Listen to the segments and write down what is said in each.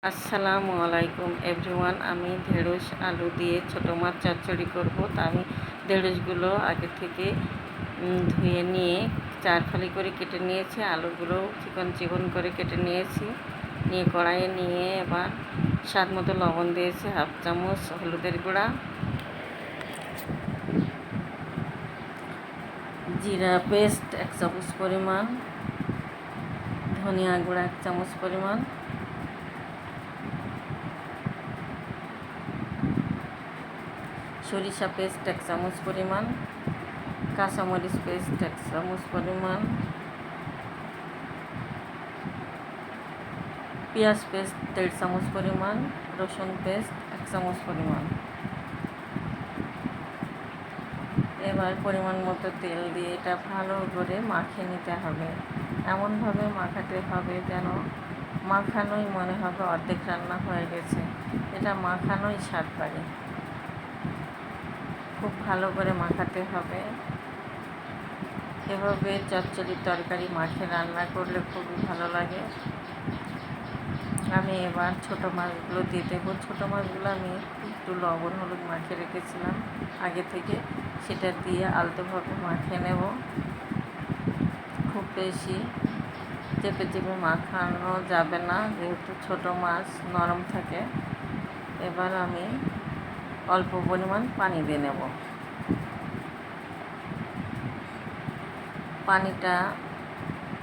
আসসালামু আলাইকুম এভরিওয়ান। আমি ঢেঁড়স আলু দিয়ে ছোটো মাছ চচ্চড়ি করব। তা আমি ঢেঁড়সগুলো আগে থেকে ধুয়ে নিয়ে 4 ফালি করে কেটে নিয়েছি। আলুগুলো চিকন চিকন করে কেটে নিয়েছি। নিয়ে কড়াইয়ে নিয়ে এবার স্বাদ মতো লবণ দিয়েছি, হাফ চামচ হলুদের গুঁড়া, জিরা পেস্ট 1 চামচ পরিমাণ, ধনিয়া গুঁড়া 1 চামচ পরিমাণ, সরিষা পেস্ট 1 চামচ পরিমাণ, কাঁচামরিচ পেস্ট 1 চামচ পরিমাণ, পেঁয়াজ পেস্ট 1.5 চামচ পরিমাণ, রসুন পেস্ট 1 চামচ পরিমাণ। এবার পরিমাণ মতো তেল দিয়ে এটা ভালো করে মাখিয়ে নিতে হবে। এমনভাবে মাখাতে হবে যেন মাখানোই মনে হবে অর্ধেক রান্না হয়ে গেছে। এটা মাখানোই স্বাদ বাড়ে। খুব ভালো করে মাখাতে হবে। এভাবে চচ্চড়ির তরকারি মাখিয়ে রান্না করলে খুবই ভালো লাগে। আমি এবার ছোটো মাছগুলো দিয়ে দেবো। ছোটো মাছগুলো আমি একটু লবণ হলুদ মাখিয়ে রেখেছিলাম আগে থেকে, সেটা দিয়ে আলতোভাবে মাখিয়ে নেব। খুব বেশি চেপে চেপে মাখানো যাবে না, যেহেতু ছোটো মাছ নরম থাকে। এবার আমি অল্প পরিমাণ পানি দিয়ে নেব। পানিটা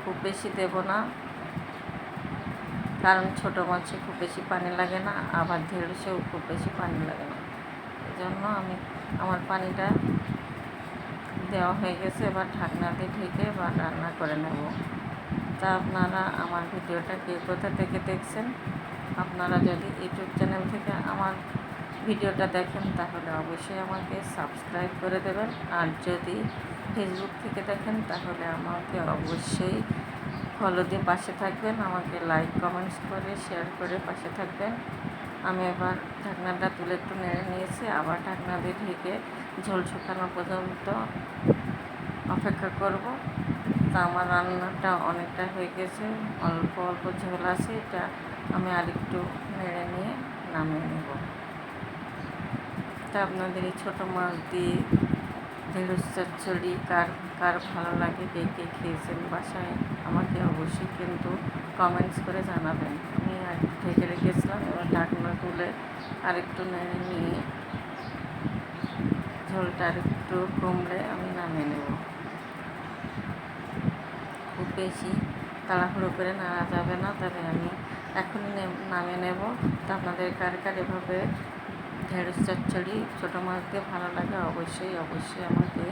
খুব বেশি দেব না, কারণ ছোটো মাছে খুব বেশি পানি লাগে না, আবার ঢেঁড়সেও খুব বেশি পানি লাগে না। এই জন্য আমার পানিটা দেওয়া হয়ে গেছে। এবার ঢাকনা দিয়ে ঢেকে বা রান্না করে নেব। তা আপনারা আমার ভিডিওটা কে কোথা থেকে দেখছেন? আপনারা যদি ইউটিউব চ্যানেল থেকে আমার ভিডিওটা দেখেন তাহলে অবশ্যই আমাকে সাবস্ক্রাইব করে দেবেন। আর যদি ফেসবুক থেকে দেখেন তাহলে আমাকে অবশ্যই ফলো দিয়ে পাশে থাকবেন। আমাকে লাইক কমেন্টস করে শেয়ার করে পাশে থাকবেন। আমি এবার ঢাকনাটা তুলে একটু নেড়ে নিয়েছি। আবার ঢাকনা দিয়ে ঢেকে ঝোল শুকানো পর্যন্ত অপেক্ষা করব। তা আমার রান্নাটা অনেকটা হয়ে গেছে, অল্প অল্প ঝোল আছে। এটা আমি আরেকটু নেড়ে নিয়ে নামিয়ে নেব। তা আপনাদের এই ছোটো মাছ দিয়ে ঢেঁড়স চচ্চড়ি কার কার ভালো লাগে, কে কে খেয়েছেন বাসায়, আমাকে অবশ্যই কিন্তু কমেন্টস করে জানাবেন। আমি ঢেকে রেখেছিলাম। এবার ঢাকনা তুলে আরেকটু নেড়ে নিয়ে ঝোলটা আরেকটু কমলে আমি নামিয়ে নেব। খুব বেশি তাড়াহুড়ো করে নাড়া যাবে না, তবে আমি এখনই নামিয়ে নেব। তো আপনাদের কার কার এভাবে ঢেঁড়স চচ্চড়ি ছোটো মাছ দিয়ে ভালো লাগে অবশ্যই আমাকে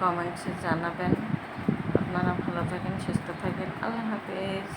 কমেন্টসে জানাবেন। আপনারা ভালো থাকেন, সুস্থ থাকেন। আল্লাহ হাফেজ।